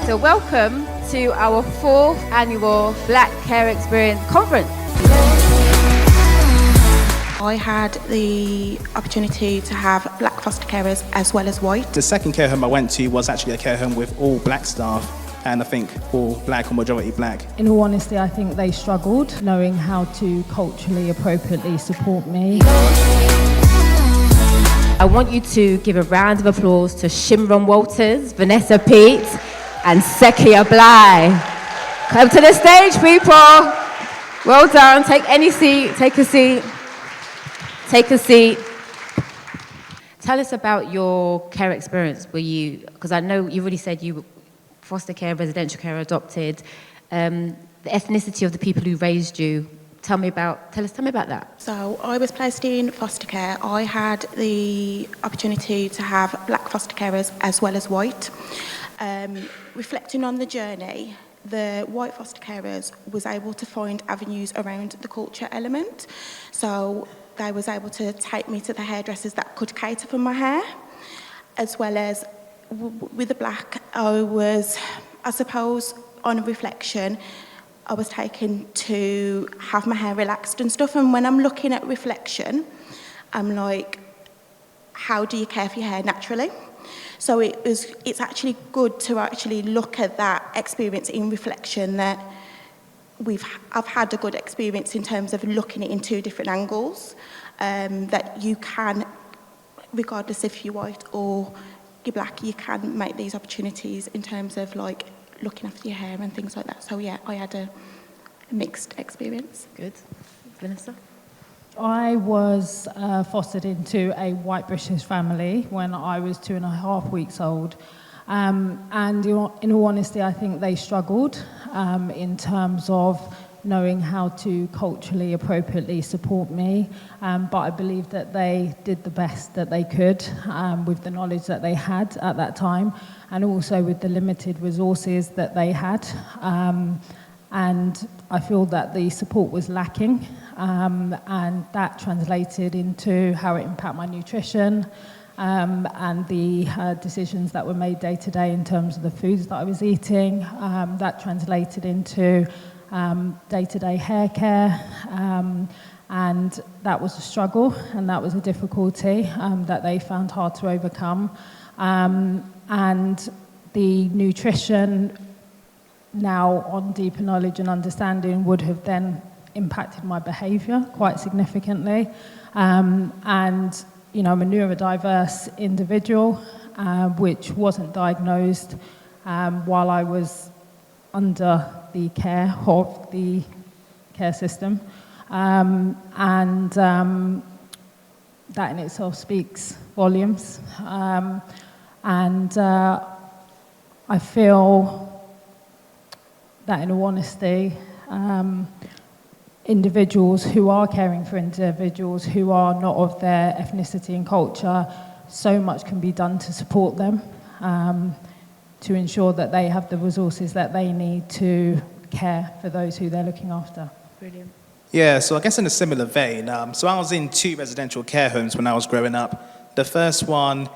So welcome to our 4th annual Black Care Experience Conference. I had the opportunity to have black foster carers as well as white. The second care home I went to was actually a care home with all black staff, and I think all black or majority black. In all honesty, I think they struggled knowing how to culturally appropriately support me. I want you to give a round of applause to Shimron Walters, Vanessa Peat, and Sekia Blye. Come to the stage, people. Well done. Take any seat. Take a seat. Take a seat. Tell us about your care experience. Because I know you've already said you were foster care, residential care, adopted. The ethnicity of the people who raised you. Tell me about that. So I was placed in foster care. I had the opportunity to have black foster carers as well as white. Reflecting on the journey, the white foster carers was able to find avenues around the culture element. So they was able to take me to the hairdressers that could cater for my hair, as well as with the black, I suppose, on reflection, I was taken to have my hair relaxed and stuff. And when I'm looking at reflection, I'm like, how do you care for your hair naturally? So it's actually good to actually look at that experience in reflection, that I've had a good experience in terms of looking at it in 2 different angles, that you can, regardless if you're white or you're black, you can make these opportunities in terms of like looking after your hair and things like that. So yeah, I had a mixed experience. Good. Vanessa? I was fostered into a white British family when I was 2.5 weeks old. And in all honesty, I think they struggled in terms of knowing how to culturally appropriately support me. But I believe that they did the best that they could with the knowledge that they had at that time, and also with the limited resources that they had. And I feel that the support was lacking, and that translated into how it impacted my nutrition, and the decisions that were made day to day in terms of the foods that I was eating. That translated into day-to-day hair care, and that was a struggle, and that was a difficulty that they found hard to overcome. And the nutrition, now on deeper knowledge and understanding, would have then impacted my behaviour quite significantly. And you know, I'm a neurodiverse individual, which wasn't diagnosed while I was under the care of the care system. And that in itself speaks volumes. And I feel that, in all honesty, individuals who are caring for individuals who are not of their ethnicity and culture, so much can be done to support them, to ensure that they have the resources that they need to care for those who they're looking after. Brilliant. Yeah, so I guess in a similar vein, so I was in 2 residential care homes when I was growing up. The first one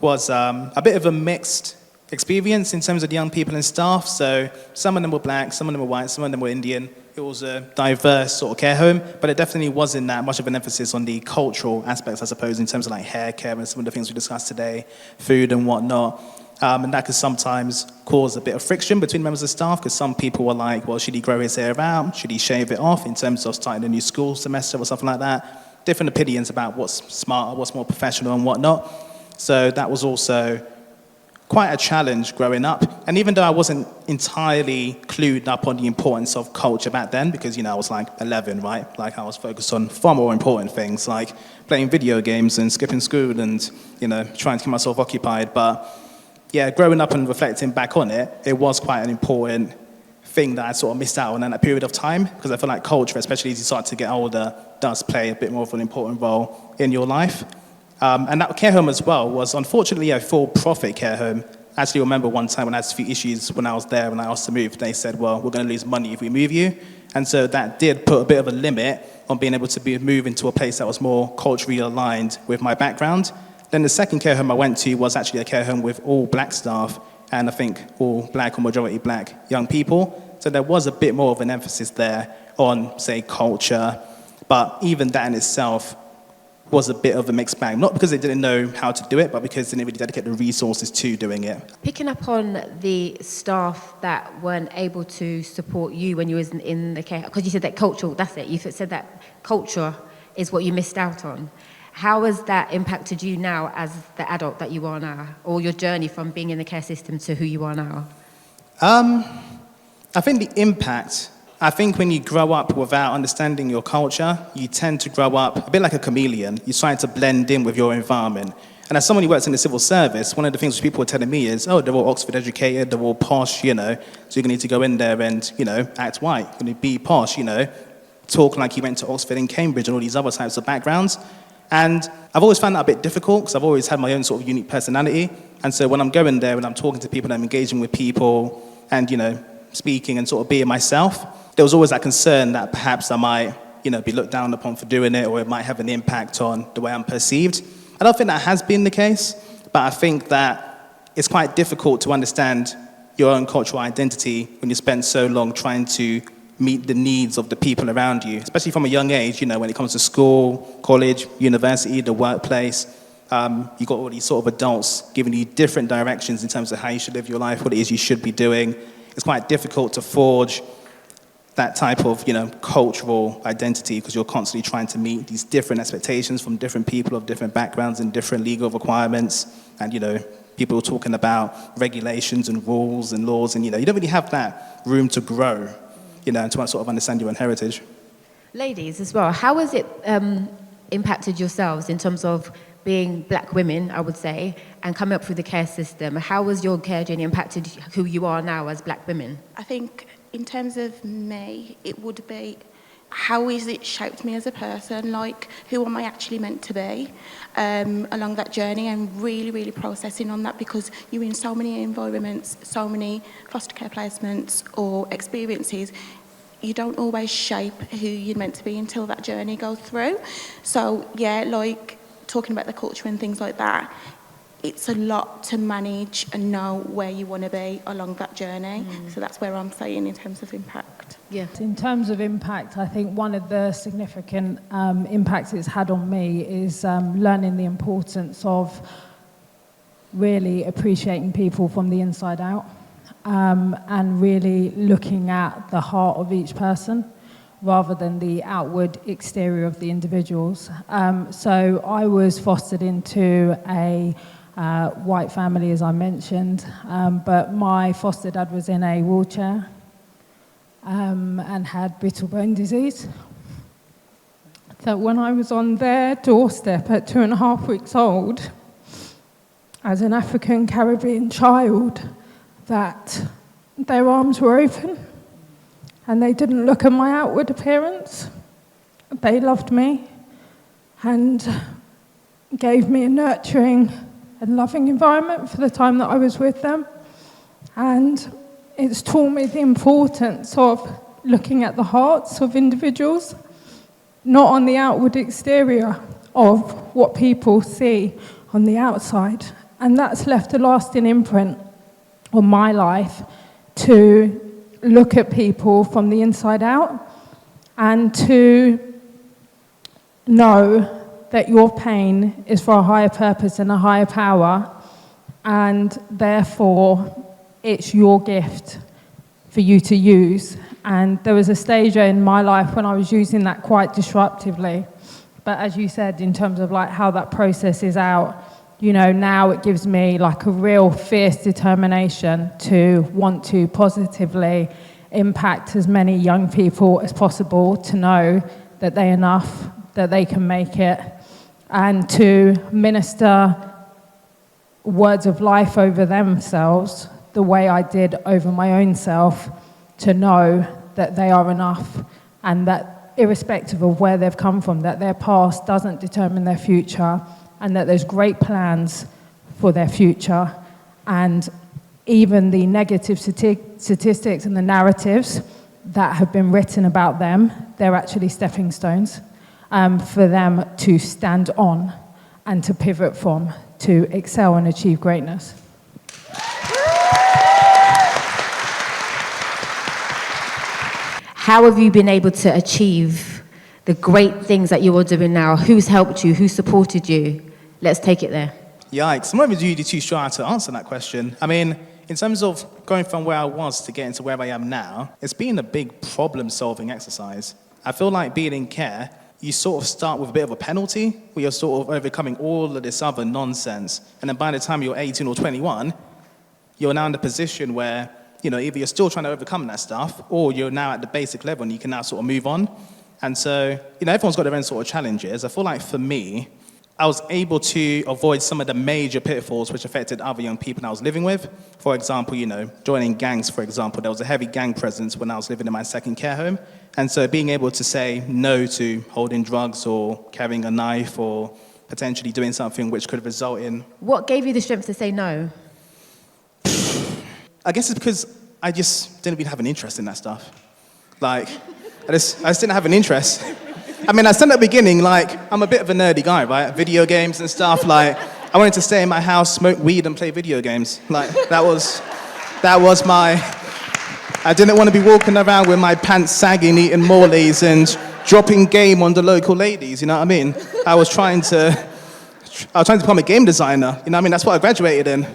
was a bit of a mixed experience in terms of the young people and staff. So some of them were black, some of them were white, some of them were Indian. It was a diverse sort of care home, but it definitely wasn't that much of an emphasis on the cultural aspects, I suppose, in terms of like hair care and some of the things we discussed today, food and whatnot. And that could sometimes cause a bit of friction between members of staff, because some people were like, well, should he grow his hair out? Should he shave it off in terms of starting a new school semester or something like that? Different opinions about what's smarter, what's more professional and whatnot. So that was also quite a challenge growing up. And even though I wasn't entirely clued up on the importance of culture back then, because, you know, I was like 11, right? Like I was focused on far more important things, like playing video games and skipping school and, you know, trying to keep myself occupied. But yeah, growing up and reflecting back on it, it was quite an important thing that I sort of missed out on in that period of time, because I feel like culture, especially as you start to get older, does play a bit more of an important role in your life. And that care home as well was unfortunately a for-profit care home. I actually remember one time when I had a few issues when I was there and I asked to move, they said, well, we're going to lose money if we move you. And so that did put a bit of a limit on being able to move into a place that was more culturally aligned with my background. Then the second care home I went to was actually a care home with all black staff, and I think all black or majority black young people. So there was a bit more of an emphasis there on, say, culture. But even that in itself was a bit of a mixed bag. Not because they didn't know how to do it, but because they didn't really dedicate the resources to doing it. Picking up on the staff that weren't able to support you when you was in the care, because you said that cultural, that's it, you said that culture is what you missed out on. How has that impacted you now as the adult that you are now, or your journey from being in the care system to who you are now? I think the impact, I think when you grow up without understanding your culture, you tend to grow up a bit like a chameleon. You try to blend in with your environment. And as someone who works in the civil service, one of the things people were telling me is, oh, they're all Oxford educated, they're all posh, you know, so you're going to need to go in there and, you know, act white. You're going to be posh, you know, talk like you went to Oxford and Cambridge and all these other types of backgrounds. And I've always found that a bit difficult because I've always had my own sort of unique personality. And so when I'm going there and I'm talking to people and I'm engaging with people and, you know, speaking and sort of being myself, there was always that concern that perhaps I might, you know, be looked down upon for doing it, or it might have an impact on the way I'm perceived. I don't think that has been the case, but I think that it's quite difficult to understand your own cultural identity when you spend so long trying to meet the needs of the people around you, especially from a young age, you know, when it comes to school, college, university, the workplace. You've got all these sort of adults giving you different directions in terms of how you should live your life, what it is you should be doing. It's quite difficult to forge that type of, you know, cultural identity because you're constantly trying to meet these different expectations from different people of different backgrounds and different legal requirements. And, you know, people are talking about regulations and rules and laws, and, you know, you don't really have that room to grow, you know, and to sort of understand your own heritage. Ladies as well, how has it impacted yourselves in terms of being black women, I would say, and coming up through the care system? How has your care journey impacted who you are now as black women? I think in terms of me, it would be how has it shaped me as a person, like who am I actually meant to be along that journey, and really, really processing on that, because you're in so many environments, so many foster care placements or experiences, you don't always shape who you're meant to be until that journey goes through. So yeah, like talking about the culture and things like that, it's a lot to manage and know where you want to be along that journey. So that's where I'm saying in terms of impact. Yeah. In terms of impact, I think one of the significant impacts it's had on me is learning the importance of really appreciating people from the inside out, and really looking at the heart of each person rather than the outward exterior of the individuals. So I was fostered into a white family, as I mentioned, but my foster dad was in a wheelchair and had brittle bone disease. So when I was on their doorstep at 2.5 weeks old, as an African Caribbean child, that their arms were open and they didn't look at my outward appearance. They loved me and gave me a nurturing and loving environment for the time that I was with them. And it's taught me the importance of looking at the hearts of individuals, not on the outward exterior of what people see on the outside. And that's left a lasting imprint on my life, to look at people from the inside out and to know that your pain is for a higher purpose and a higher power, and therefore it's your gift for you to use. And there was a stage in my life when I was using that quite disruptively. But as you said, in terms of like how that process is out, you know, now it gives me like a real fierce determination to want to positively impact as many young people as possible, to know that they're enough, that they can make it, and to minister words of life over themselves the way I did over my own self, to know that they are enough, and that irrespective of where they've come from, that their past doesn't determine their future, and that there's great plans for their future. And even the negative statistics and the narratives that have been written about them, they're actually stepping stones for them to stand on and to pivot from, to excel and achieve greatness. How have you been able to achieve the great things that you are doing now? Who's helped you? Who supported you? Let's take it there. Yikes, I'm not really too sure how to answer that question. I mean, in terms of going from where I was to getting to where I am now, it's been a big problem-solving exercise. I feel like being in care, you sort of start with a bit of a penalty, where you're sort of overcoming all of this other nonsense. And then by the time you're 18 or 21, you're now in a position where, either you're still trying to overcome that stuff, or you're now at the basic level and you can now sort of move on. And so, everyone's got their own sort of challenges. I feel like for me, I was able to avoid some of the major pitfalls which affected other young people I was living with. For example, joining gangs, for example. There was a heavy gang presence when I was living in my second care home. And so being able to say no to holding drugs or carrying a knife or potentially doing something which could result in... What gave you the strength to say no? I guess it's because I just didn't really have an interest in that stuff. I just didn't have an interest. I mean, I said at the beginning, I'm a bit of a nerdy guy, right? Video games and stuff, I wanted to stay in my house, smoke weed, and play video games. That was my... I didn't want to be walking around with my pants sagging, eating Morleys, and dropping game on the local ladies, you know what I mean? I was trying to become a game designer, you know what I mean? That's what I graduated in.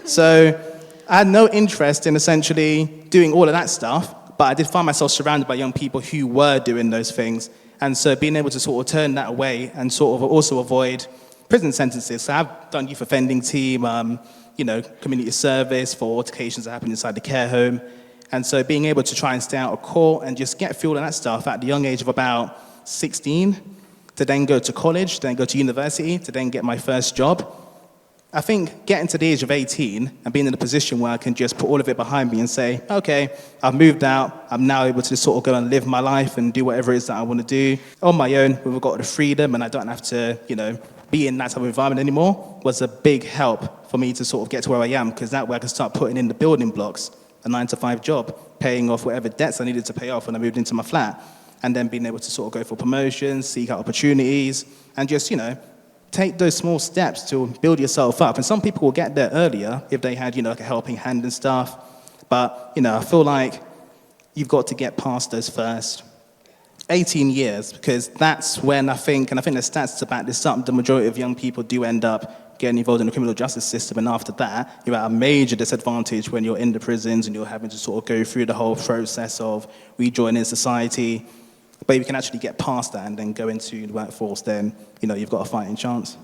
So I had no interest in essentially doing all of that stuff, but I did find myself surrounded by young people who were doing those things. And so being able to sort of turn that away and sort of also avoid prison sentences. So I've done youth offending team, community service for altercations that happen inside the care home. And so being able to try and stay out of court and just get through all of that stuff at the young age of about 16, to then go to college, then go to university, to then get my first job. I think getting to the age of 18 and being in a position where I can just put all of it behind me and say, okay, I've moved out, I'm now able to sort of go and live my life and do whatever it is that I want to do on my own. We've got the freedom and I don't have to, be in that type of environment anymore, was a big help for me to sort of get to where I am, because that way I can start putting in the building blocks, a 9-to-5 job, paying off whatever debts I needed to pay off when I moved into my flat, and then being able to sort of go for promotions, seek out opportunities, and just, take those small steps to build yourself up. And some people will get there earlier if they had, a helping hand and stuff. But, I feel like you've got to get past those first 18 years, because that's when I think the stats to back this up, the majority of young people do end up getting involved in the criminal justice system. And after that, you're at a major disadvantage when you're in the prisons and you're having to sort of go through the whole process of rejoining society. But if you can actually get past that and then go into the workforce, then, you've got a fighting chance.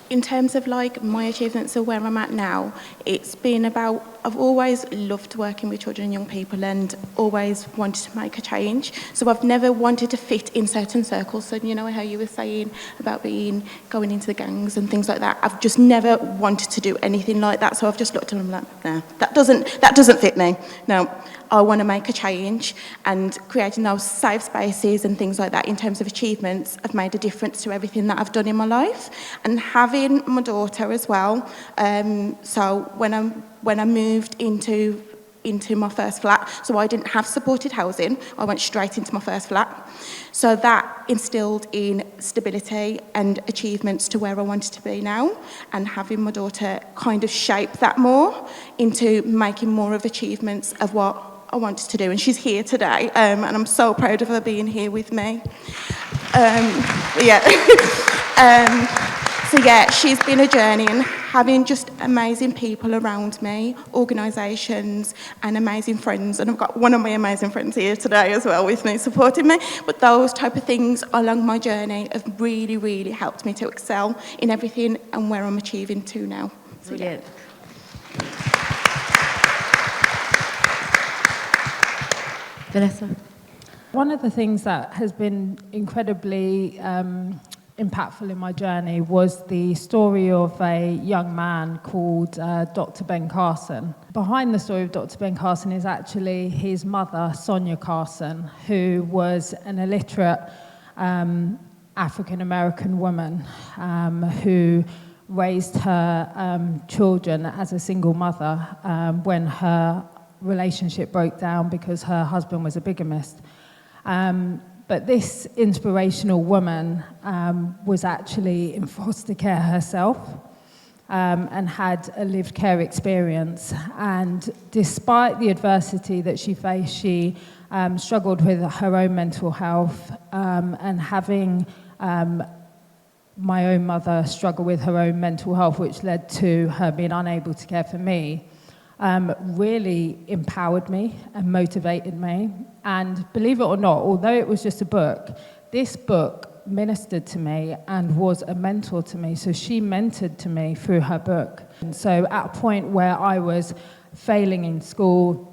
In terms of my achievements of where I'm at now, it's been about, I've always loved working with children and young people and always wanted to make a change. So I've never wanted to fit in certain circles. So how you were saying about going into the gangs and things like that. I've just never wanted to do anything like that. So I've just looked at them like, no, that doesn't fit me. No. I want to make a change, and creating those safe spaces and things like that in terms of achievements have made a difference to everything that I've done in my life. And having my daughter as well, so when I moved into my first flat, so I didn't have supported housing, I went straight into my first flat. So that instilled in stability and achievements to where I wanted to be now, and having my daughter kind of shape that more into making more of achievements of what I wanted to do. And she's here today, and I'm so proud of her being here with me. So yeah, she's been a journey, and having just amazing people around me, organisations and amazing friends, and I've got one of my amazing friends here today as well with me, supporting me, but those type of things along my journey have really, really helped me to excel in everything and where I'm achieving to now. So, brilliant. Vanessa? One of the things that has been incredibly impactful in my journey was the story of a young man called Dr. Ben Carson. Behind the story of Dr. Ben Carson is actually his mother, Sonia Carson, who was an illiterate African-American woman who raised her children as a single mother when her relationship broke down because her husband was a bigamist. But this inspirational woman was actually in foster care herself. and had a lived care experience. And despite the adversity that she faced, she struggled with her own mental health, and having my own mother struggle with her own mental health, which led to her being unable to care for me, really empowered me and motivated me. And believe it or not, although it was just a book, this book ministered to me and was a mentor to me. So she mentored to me through her book. And so at a point where I was failing in school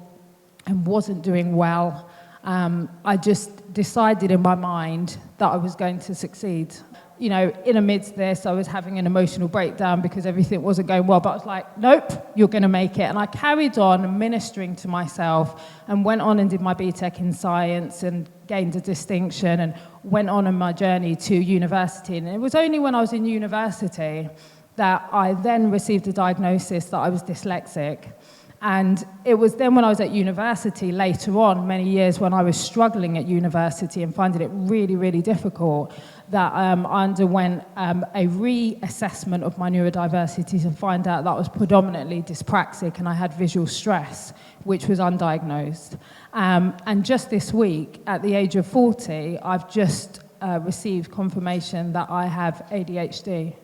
and wasn't doing well, I just decided in my mind that I was going to succeed. You know, in amidst this, I was having an emotional breakdown because everything wasn't going well, but I was like, nope, you're going to make it. And I carried on ministering to myself and went on and did my BTEC in science and gained a distinction and went on my journey to university. And it was only when I was in university that I then received a diagnosis that I was dyslexic. And it was then when I was at university, later on, many years when I was struggling at university and finding it really, really difficult, that I underwent a reassessment of my neurodiversity to find out that I was predominantly dyspraxic and I had visual stress, which was undiagnosed. And just this week, at the age of 40, I've just received confirmation that I have ADHD.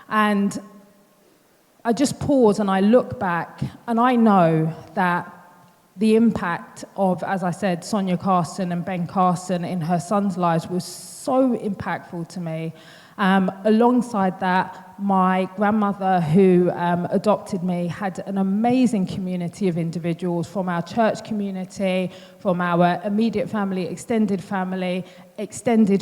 And I just pause and I look back, and I know that the impact of, as I said, Sonia Carson and Ben Carson in her sons' lives was so impactful to me. Alongside that, my grandmother who adopted me had an amazing community of individuals from our church community, from our immediate family, extended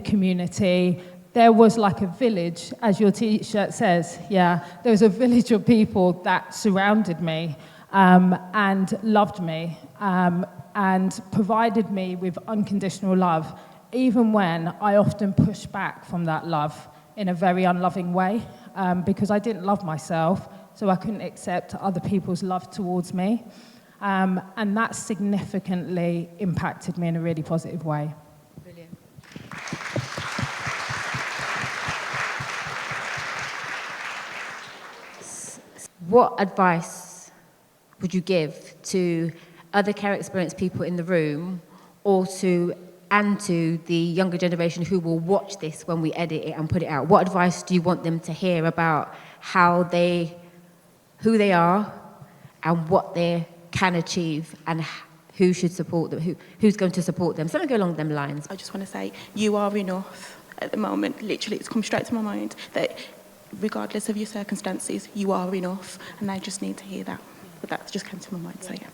community. There was like a village, as your T-shirt says, yeah. There was a village of people that surrounded me and loved me and provided me with unconditional love, even when I often pushed back from that love in a very unloving way because I didn't love myself, so I couldn't accept other people's love towards me. And that significantly impacted me in a really positive way. Brilliant. What advice would you give to other care experienced people in the room, or to the younger generation who will watch this when we edit it and put it out? What advice do you want them to hear about who they are and what they can achieve, and who should support them, who's going to support them? Something along them lines. I just want to say, you are enough at the moment. Literally, it's come straight to my mind that regardless of your circumstances, you are enough, and I just need to hear that. But that just came to my mind, so yeah.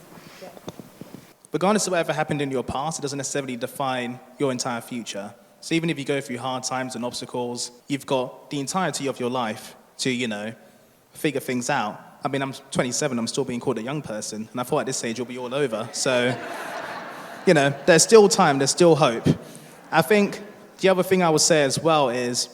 Regardless of whatever happened in your past, it doesn't necessarily define your entire future. So even if you go through hard times and obstacles, you've got the entirety of your life to, figure things out. I mean, I'm 27, I'm still being called a young person, and I thought at this stage it'll be all over. So, there's still time, there's still hope. I think the other thing I would say as well is,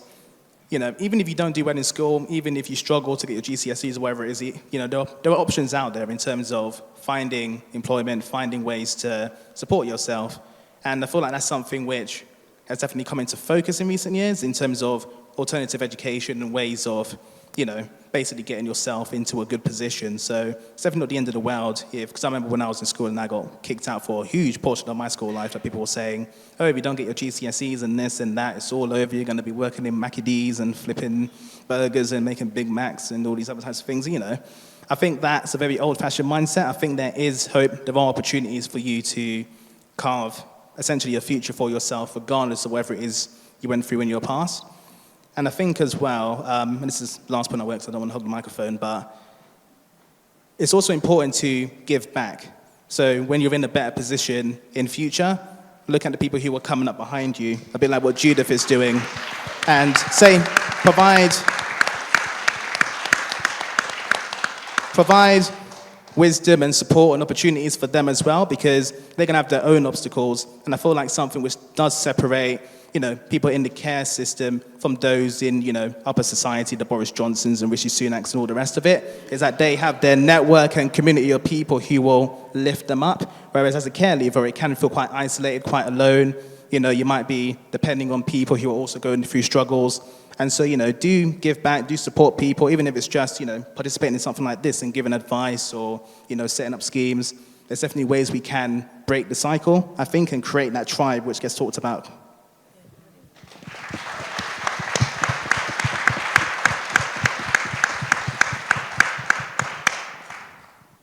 even if you don't do well in school, even if you struggle to get your GCSEs or whatever it is, there are options out there in terms of finding employment, finding ways to support yourself. And I feel like that's something which has definitely come into focus in recent years in terms of alternative education and ways of, basically getting yourself into a good position. So it's definitely not the end of the world, because I remember when I was in school and I got kicked out for a huge portion of my school life, that people were saying, oh, if you don't get your GCSEs and this and that, it's all over. You're going to be working in Mackie D's and flipping burgers and making Big Macs and all these other types of things, I think that's a very old-fashioned mindset. I think there is hope. There are opportunities for you to carve essentially a future for yourself, regardless of whatever it is you went through in your past. And I think as well, and this is the last point I work, so I don't want to hold the microphone, but it's also important to give back. So when you're in a better position in future, look at the people who are coming up behind you, a bit like what Judith is doing, and provide wisdom and support and opportunities for them as well, because they're going to have their own obstacles. And I feel like something which does separate people in the care system from those in, upper society, the Boris Johnsons and Rishi Sunaks and all the rest of it, is that they have their network and community of people who will lift them up. Whereas as a care leaver, it can feel quite isolated, quite alone. you might be depending on people who are also going through struggles. And so, do give back, do support people, even if it's just, participating in something like this and giving advice or, setting up schemes. There's definitely ways we can break the cycle, I think, and create that tribe which gets talked about.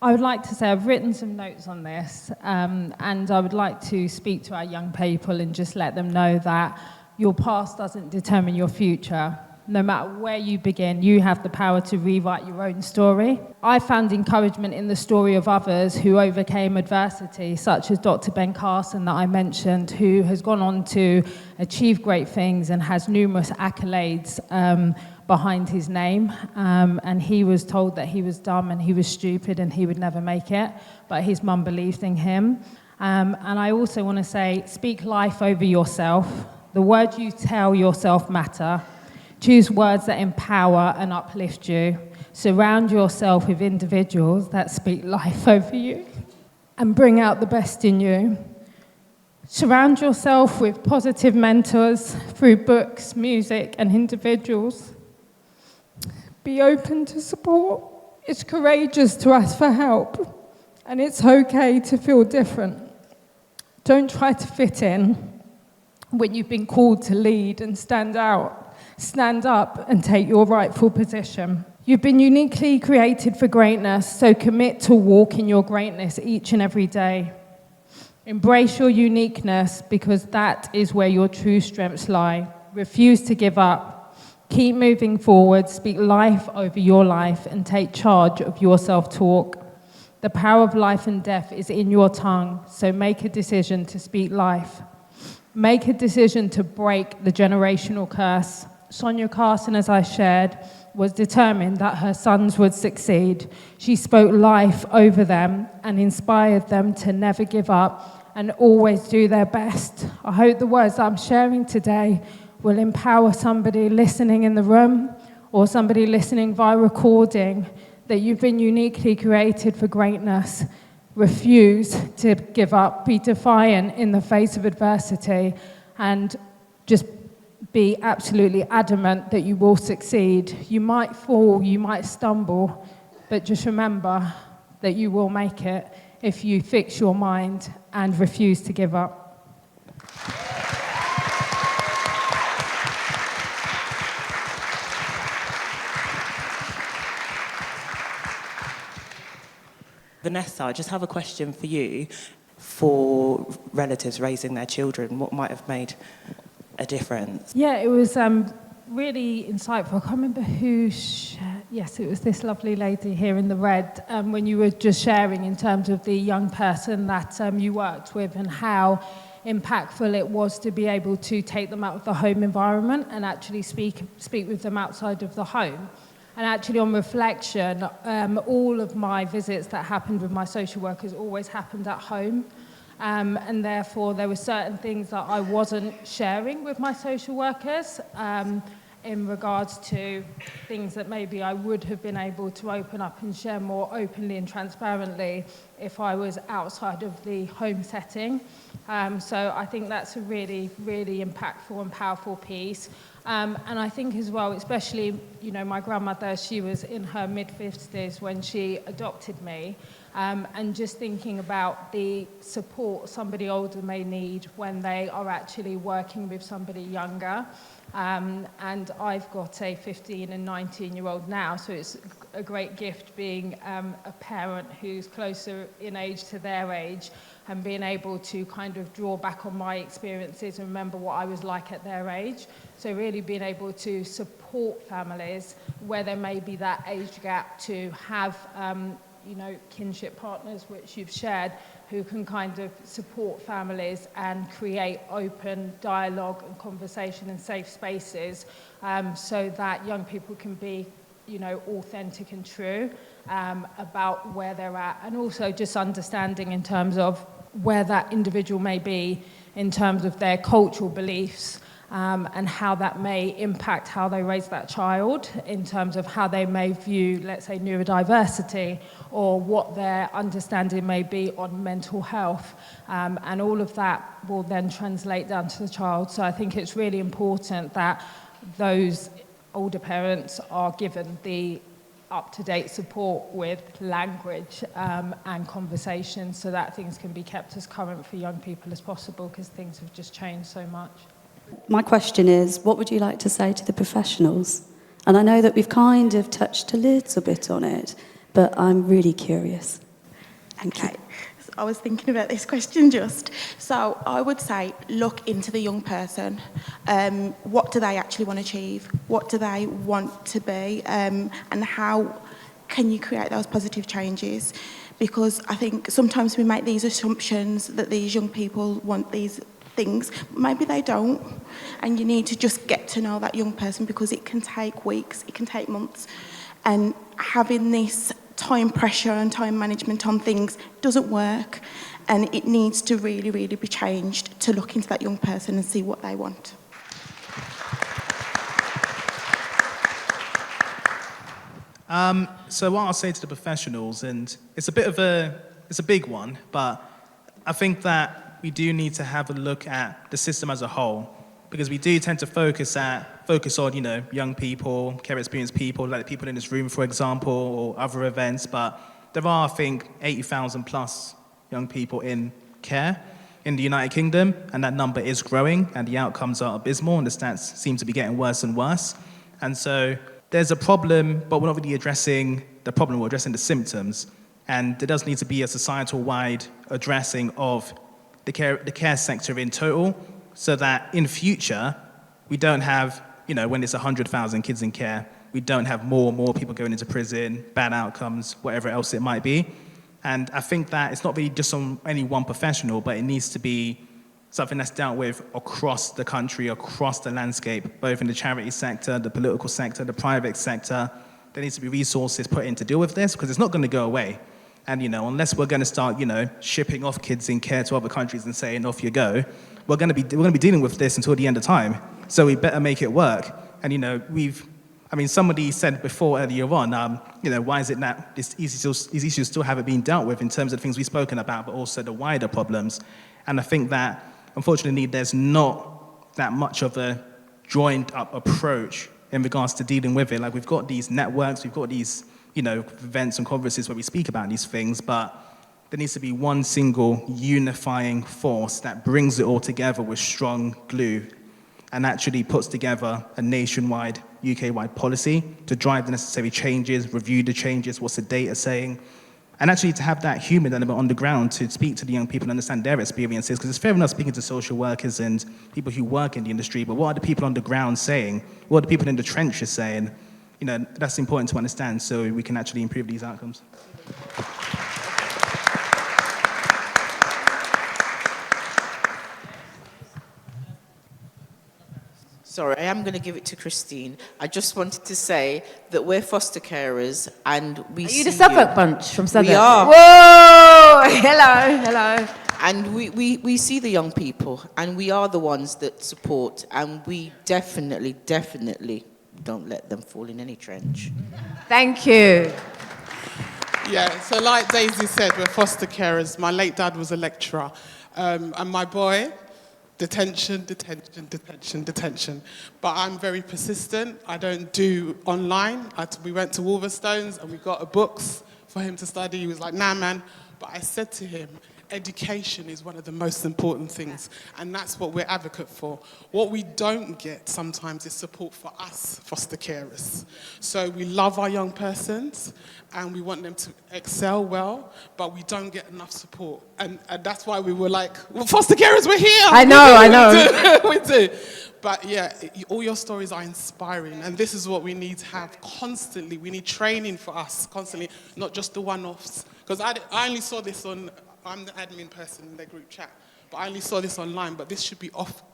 I would like to say I've written some notes on this, and I would like to speak to our young people and just let them know that your past doesn't determine your future. No matter where you begin, you have the power to rewrite your own story. I found encouragement in the story of others who overcame adversity, such as Dr. Ben Carson that I mentioned, who has gone on to achieve great things and has numerous accolades behind his name. And he was told that he was dumb and he was stupid and he would never make it, but his mum believed in him. And I also want to say, speak life over yourself. The words you tell yourself matter. Choose words that empower and uplift you. Surround yourself with individuals that speak life over you and bring out the best in you. Surround yourself with positive mentors through books, music, and individuals. Be open to support. It's courageous to ask for help, and it's okay to feel different. Don't try to fit in when you've been called to lead and stand out. Stand up and take your rightful position. You've been uniquely created for greatness, so commit to walk in your greatness each and every day. Embrace your uniqueness because that is where your true strengths lie. Refuse to give up. Keep moving forward, speak life over your life, and take charge of your self-talk. The power of life and death is in your tongue, so make a decision to speak life. Make a decision to break the generational curse. Sonia Carson, as I shared, was determined that her sons would succeed. She spoke life over them and inspired them to never give up and always do their best. I hope the words I'm sharing today will empower somebody listening in the room or somebody listening via recording that you've been uniquely created for greatness. Refuse to give up, be defiant in the face of adversity, and just be absolutely adamant that you will succeed. You might fall, you might stumble, but just remember that you will make it if you fix your mind and refuse to give up. Vanessa, I just have a question for you. For relatives raising their children, what might have made a difference? Yeah, it was really insightful. I can't remember who yes, it was this lovely lady here in the red, when you were just sharing in terms of the young person that you worked with and how impactful it was to be able to take them out of the home environment and actually speak with them outside of the home. And actually, on reflection, all of my visits that happened with my social workers always happened at home. And therefore, there were certain things that I wasn't sharing with my social workers in regards to things that maybe I would have been able to open up and share more openly and transparently if I was outside of the home setting. So I think that's a really, really impactful and powerful piece. And I think as well, especially, my grandmother, she was in her mid-50s when she adopted me. And just thinking about the support somebody older may need when they are actually working with somebody younger. And I've got a 15 and 19-year-old now, so it's a great gift being a parent who's closer in age to their age and being able to kind of draw back on my experiences and remember what I was like at their age. So really being able to support families where there may be that age gap to have kinship partners, which you've shared, who can kind of support families and create open dialogue and conversation and safe spaces so that young people can be, authentic and true about where they're at. And also just understanding in terms of where that individual may be in terms of their cultural beliefs and how that may impact how they raise that child in terms of how they may view, let's say, neurodiversity, or what their understanding may be on mental health. And all of that will then translate down to the child. So I think it's really important that those older parents are given the up-to-date support with language and conversation, so that things can be kept as current for young people as possible, because things have just changed so much. My question is, what would you like to say to the professionals? And I know that we've kind of touched a little bit on it, but I'm really curious. Okay, so I was thinking about this question just. So I would say, look into the young person. What do they actually want to achieve? What do they want to be? And how can you create those positive changes? Because I think sometimes we make these assumptions that these young people want these things, maybe they don't, and you need to just get to know that young person, because it can take weeks, it can take months, and having this time pressure and time management on things doesn't work, and it needs to really, really be changed to look into that young person and see what they want. So what I'll say to the professionals, and it's a big one, but I think that we do need to have a look at the system as a whole, because we do tend to focus on, young people, care experienced people, like the people in this room, for example, or other events, but there are, I think, 80,000 plus young people in care in the United Kingdom, and that number is growing, and the outcomes are abysmal, and the stats seem to be getting worse and worse. And so there's a problem, but we're not really addressing the problem, we're addressing the symptoms. And there does need to be a societal-wide addressing of the care sector in total, so that in future, we don't have, when it's 100,000 kids in care, we don't have more people going into prison, bad outcomes, whatever else it might be. And I think that it's not really just on any one professional, but it needs to be something that's dealt with across the country, across the landscape, both in the charity sector, the political sector, the private sector. There needs to be resources put in to deal with this, because it's not going to go away. And, unless we're going to start, shipping off kids in care to other countries and saying, off you go, we're going to be dealing with this until the end of time. So we better make it work. And, somebody said before earlier on, why is it that these issues still haven't been dealt with in terms of things we've spoken about, but also the wider problems. And I think that, unfortunately, there's not that much of a joined up approach in regards to dealing with it. Like, we've got these networks, we've got these events and conferences where we speak about these things, but there needs to be one single unifying force that brings it all together with strong glue and actually puts together a nationwide, UK-wide policy to drive the necessary changes, review the changes, what's the data saying, and actually to have that human element on the ground to speak to the young people and understand their experiences, because it's fair enough speaking to social workers and people who work in the industry, but what are the people on the ground saying? What are the people in the trenches saying? That's important to understand so we can actually improve these outcomes. Sorry, I am going to give it to Christine. I just wanted to say that we're foster carers and we see you. Are you the Sebert bunch from Sebert? We are. Whoa! Hello. And we see the young people, and we are the ones that support, and we definitely don't let them fall in any trench. Thank you. Yeah, so like Daisy said, we're foster carers. My late dad was a lecturer, and my boy, detention. But I'm very persistent. I don't do online. We went to Wolverstones and we got books for him to study. He was like, nah, man. But I said to him, education is one of the most important things, and that's what we're advocate for. What we don't get sometimes is support for us foster carers. So we love our young persons and we want them to excel well, but we don't get enough support. And that's why we were like, well, foster carers, we're here. I know. We do. But yeah, all your stories are inspiring, and this is what we need to have constantly. We need training for us constantly, not just the one-offs. Because I only saw this on, I'm the admin person in their group chat, but I only saw this online, but this should be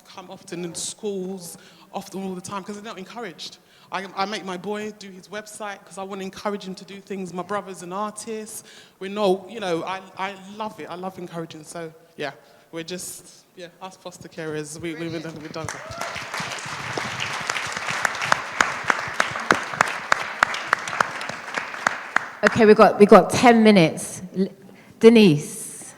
come often in schools, often all the time, because they're not encouraged. I make my boy do his website because I want to encourage him to do things. My brother's an artist. I love it. I love encouraging. So, yeah, we're just, us foster carers, we've done that. Okay, we got 10 minutes. Denise.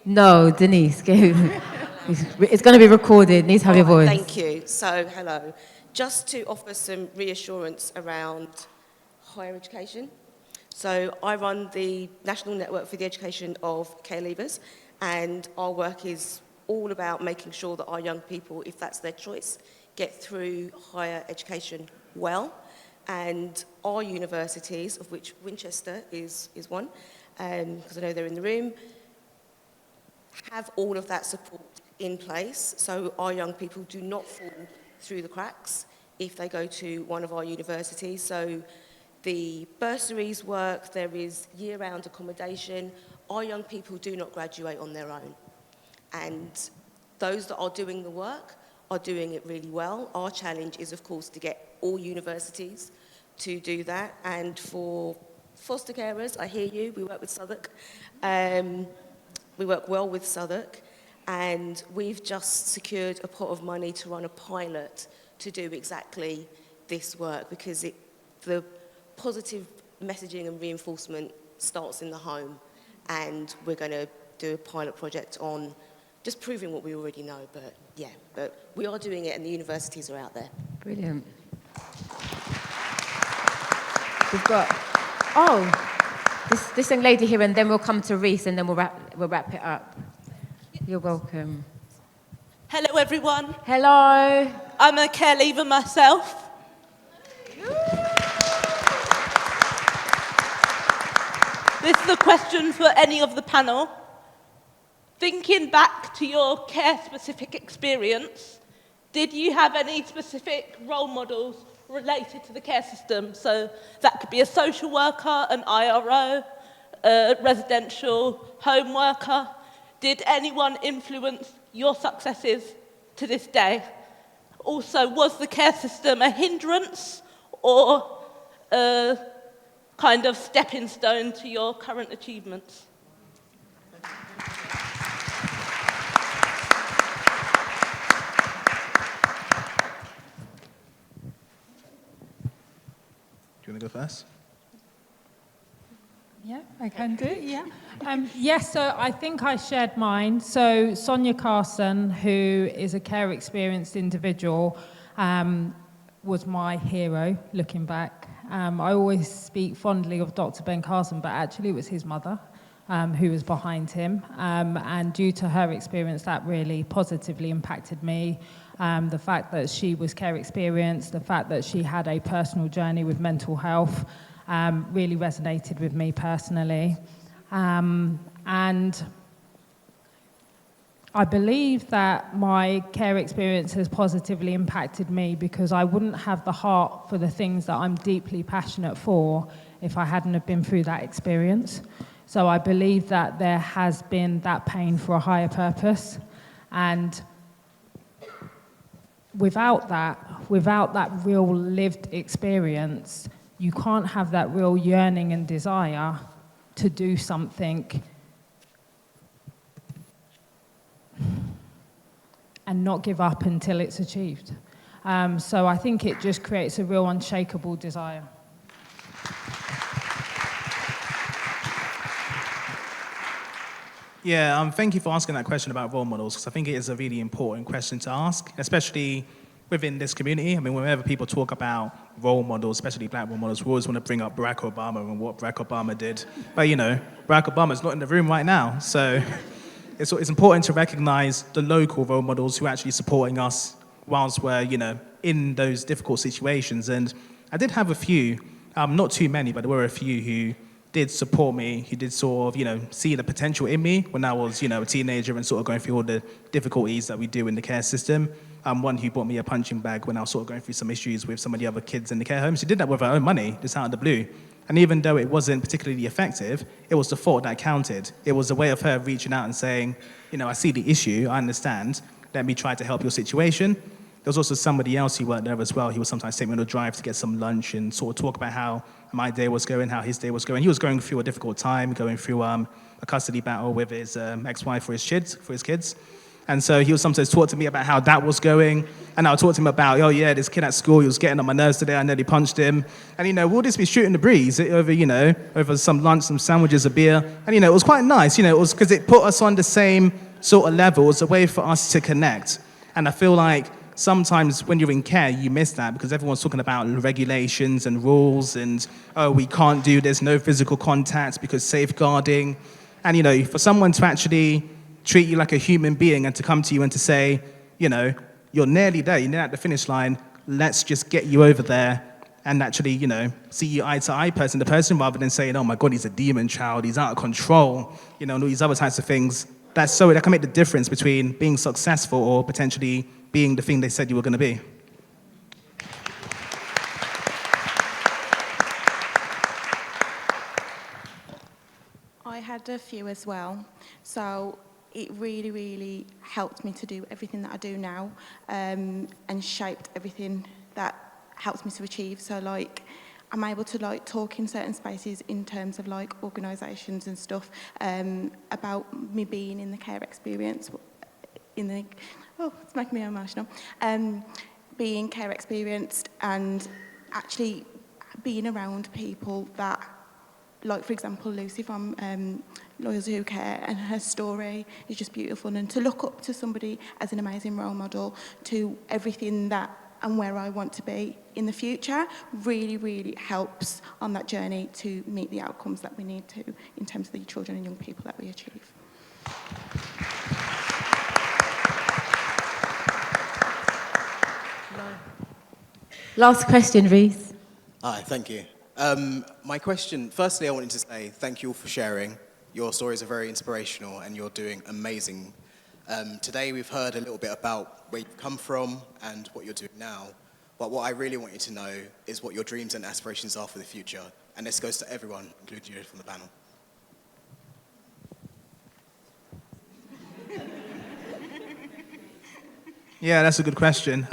No, Denise. It's going to be recorded. Needs to have your voice. Thank you. So, hello. Just to offer some reassurance around higher education. So, I run the National Network for the Education of Care Leavers, and our work is all about making sure that our young people, if that's their choice, get through higher education well. And our universities, of which Winchester is one, because I know they're in the room, have all of that support in place, so our young people do not fall through the cracks if they go to one of our universities. So the bursaries work, there is year-round accommodation. Our young people do not graduate on their own. And those that are doing the work are doing it really well. Our challenge is, of course, to get all universities to do that. And for foster carers, I hear you, we work with Southwark. We work well with Southwark. And we've just secured a pot of money to run a pilot to do exactly this work, because the positive messaging and reinforcement starts in the home, and we're going to do a pilot project on just proving what we already know, but we are doing it and the universities are out there. Brilliant. We've got, this young lady here, and then we'll come to Reese, and then we'll wrap it up. You're welcome. Hello, everyone. Hello. I'm a care leaver myself. This is a question for any of the panel. Thinking back to your care-specific experience, did you have any specific role models related to the care system? So that could be a social worker, an IRO, a residential home worker. Did anyone influence your successes to this day? Also, was the care system a hindrance or a kind of stepping stone to your current achievements? Do you want to go first? Yeah, I can do, yeah. Yes, so I think I shared mine. So Sonia Carson, who is a care experienced individual, was my hero, looking back. I always speak fondly of Dr. Ben Carson, but actually it was his mother who was behind him. And due to her experience, that really positively impacted me. The fact that she was care experienced, the fact that she had a personal journey with mental health, really resonated with me personally. And I believe that my care experience has positively impacted me because I wouldn't have the heart for the things that I'm deeply passionate for if I hadn't have been through that experience. So I believe that there has been that pain for a higher purpose. And without that real lived experience, you can't have that real yearning and desire to do something and not give up until it's achieved. So I think it just creates a real unshakable desire. Yeah, thank you for asking that question about role models, because I think it is a really important question to ask, especially within this community. I mean, whenever people talk about role models, especially black role models, we always want to bring up Barack Obama and what Barack Obama did. But, you know, Barack Obama's not in the room right now. So it's important to recognize the local role models who are actually supporting us whilst we're, you know, in those difficult situations. And I did have a few, not too many, but there were a few who did support me, who did sort of, you know, see the potential in me when I was, you know, a teenager and sort of going through all the difficulties that we do in the care system. One who bought me a punching bag when I was sort of going through some issues with some of the other kids in the care home. She did that with her own money, just out of the blue. And even though it wasn't particularly effective, it was the thought that counted. It was a way of her reaching out and saying, you know, I see the issue, I understand, let me try to help your situation. There was also somebody else who worked there as well. He would sometimes take me on a drive to get some lunch and sort of talk about how my day was going, how his day was going. He was going through a difficult time, going through a custody battle with his ex-wife for his kids. And so he would sometimes talk to me about how that was going. And I would talk to him about, oh yeah, this kid at school, he was getting on my nerves today, I nearly punched him. And, we'll just be shooting the breeze over, over some lunch, some sandwiches, a beer. And, it was quite nice, it was because it put us on the same sort of level. It was a way for us to connect. And I feel like sometimes when you're in care, you miss that because everyone's talking about regulations and rules and, oh, we can't do this, no physical contact because safeguarding. And, for someone to actually treat you like a human being and to come to you and to say, you're nearly there, you're near at the finish line, let's just get you over there and actually, see you eye to eye person to person rather than saying, oh my God, he's a demon child, he's out of control, and all these other types of things. That can make the difference between being successful or potentially being the thing they said you were going to be. I had a few as well. So it really, really helped me to do everything that I do now, and shaped everything that helps me to achieve. So I'm able to talk in certain spaces in terms of organisations and stuff, about me being in the care experience, it's making me emotional, being care experienced and actually being around people that, for example, Lucy from Lawyers Who Care, and her story is just beautiful. And to look up to somebody as an amazing role model to everything that and where I want to be in the future really, really helps on that journey to meet the outcomes that we need to in terms of the children and young people that we achieve. Last question, Reese. Hi, thank you. My question, firstly, I wanted to say thank you all for sharing. Your stories are very inspirational and you're doing amazing. Today we've heard a little bit about where you've come from and what you're doing now. But what I really want you to know is what your dreams and aspirations are for the future. And this goes to everyone, including you from the panel. Yeah, that's a good question.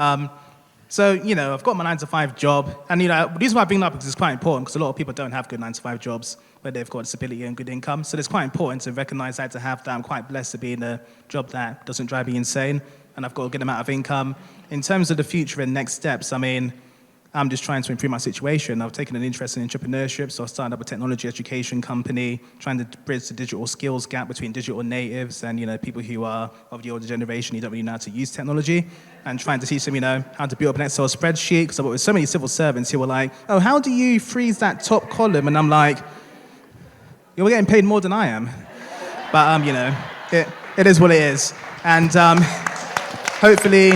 So, I've got my 9-to-5 job, and, the reason why I bring it up is it's quite important because a lot of people don't have good 9-to-5 jobs where they've got stability and good income. So it's quite important to recognize that, to have that. I'm quite blessed to be in a job that doesn't drive me insane, and I've got a good amount of income. In terms of the future and next steps, I'm just trying to improve my situation. I've taken an interest in entrepreneurship, so I started up a technology education company, trying to bridge the digital skills gap between digital natives and, people who are of the older generation who don't really know how to use technology, and trying to teach them, how to build up an Excel spreadsheet, because I work with so many civil servants who were like, oh, how do you freeze that top column? And I'm like, you're getting paid more than I am. But, it is what it is. And hopefully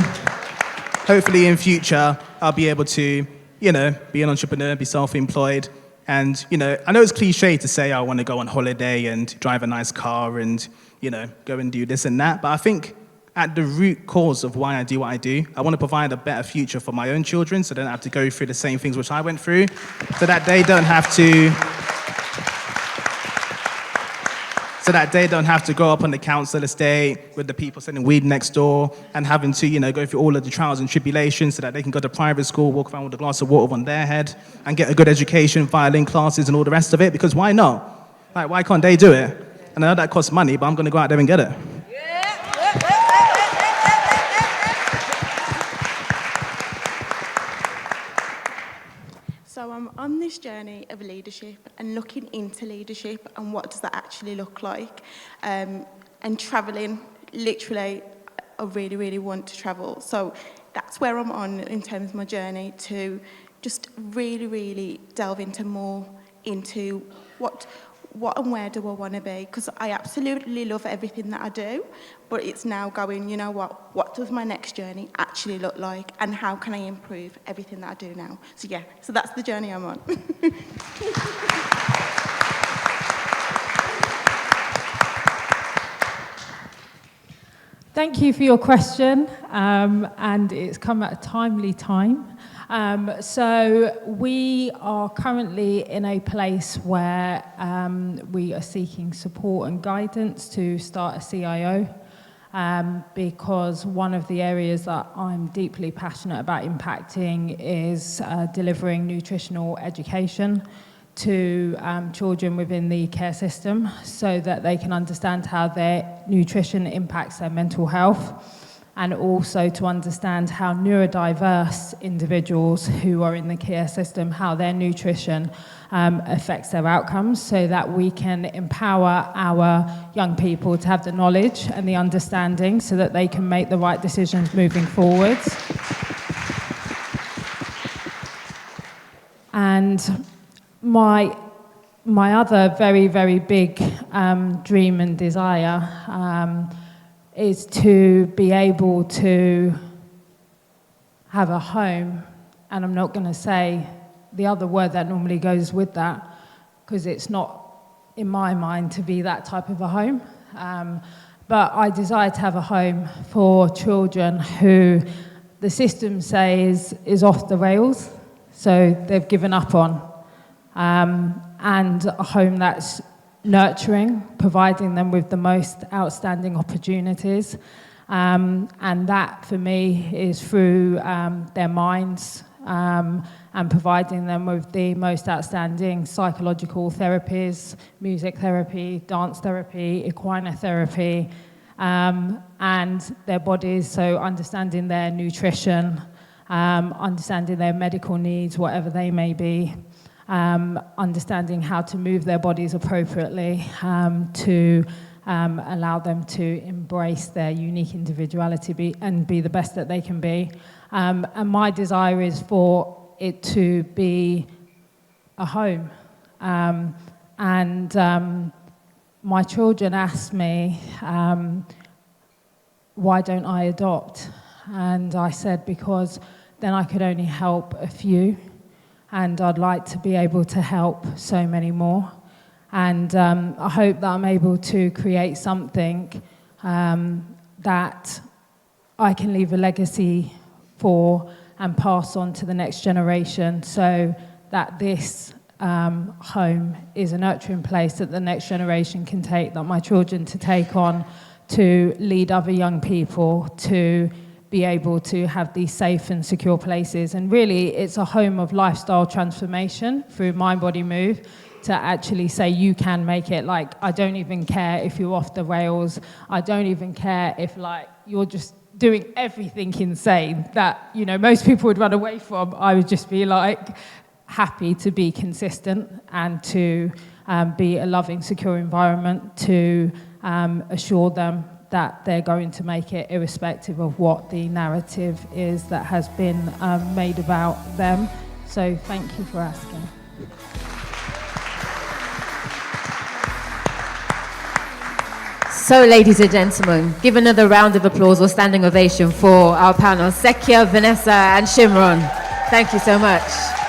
in future, I'll be able to, be an entrepreneur, be self-employed. And, I know it's cliche to say I want to go on holiday and drive a nice car and, go and do this and that. But I think at the root cause of why I do what I do, I want to provide a better future for my own children so they don't have to go through the same things which I went through, so that they don't have to grow up on the council estate with the people selling weed next door and having to, go through all of the trials and tribulations so that they can go to private school, walk around with a glass of water on their head and get a good education, violin classes and all the rest of it, because why not? Why can't they do it? And I know that costs money, but I'm going to go out there and get it. So I'm on this journey of leadership and looking into leadership and what does that actually look like. And travelling, literally, I really, really want to travel. So that's where I'm on in terms of my journey to just really, really delve into more into what and where do I want to be? Because I absolutely love everything that I do, but it's now going, what does my next journey actually look like, and how can I improve everything that I do now? So that's the journey I'm on. Thank you for your question, and it's come at a timely time. So we are currently in a place where we are seeking support and guidance to start a CIO, because one of the areas that I'm deeply passionate about impacting is delivering nutritional education to children within the care system so that they can understand how their nutrition impacts their mental health, and also to understand how neurodiverse individuals who are in the care system, how their nutrition affects their outcomes, so that we can empower our young people to have the knowledge and the understanding so that they can make the right decisions moving forwards. And my other very, very big dream and desire is to be able to have a home, and I'm not going to say the other word that normally goes with that, because it's not, in my mind, to be that type of a home. But I desire to have a home for children who the system says is off the rails, so they've given up on. And a home that's nurturing, providing them with the most outstanding opportunities. And that, for me, is through their minds, and providing them with the most outstanding psychological therapies, music therapy, dance therapy, equine therapy, and their bodies, so understanding their nutrition, understanding their medical needs, whatever they may be, understanding how to move their bodies appropriately to allow them to embrace their unique individuality and be the best that they can be. And my desire is for it to be a home. My children asked me, why don't I adopt? And I said, because then I could only help a few, and I'd like to be able to help so many more. And I hope that I'm able to create something that I can leave a legacy for and pass on to the next generation, so that this home is a nurturing place that the next generation can take, that my children to take on, to lead other young people to be able to have these safe and secure places. And really, it's a home of lifestyle transformation through Mind, Body, Move, to actually say you can make it. Like, I don't even care if you're off the rails. I don't even care if, like, you're just doing everything insane that, you know, most people would run away from. I would just be, like, happy to be consistent and to be a loving, secure environment to assure them that they're going to make it irrespective of what the narrative is that has been made about them. So thank you for asking. So, ladies and gentlemen, give another round of applause or standing ovation for our panel, Sekia, Vanessa, and Shimron. Thank you so much.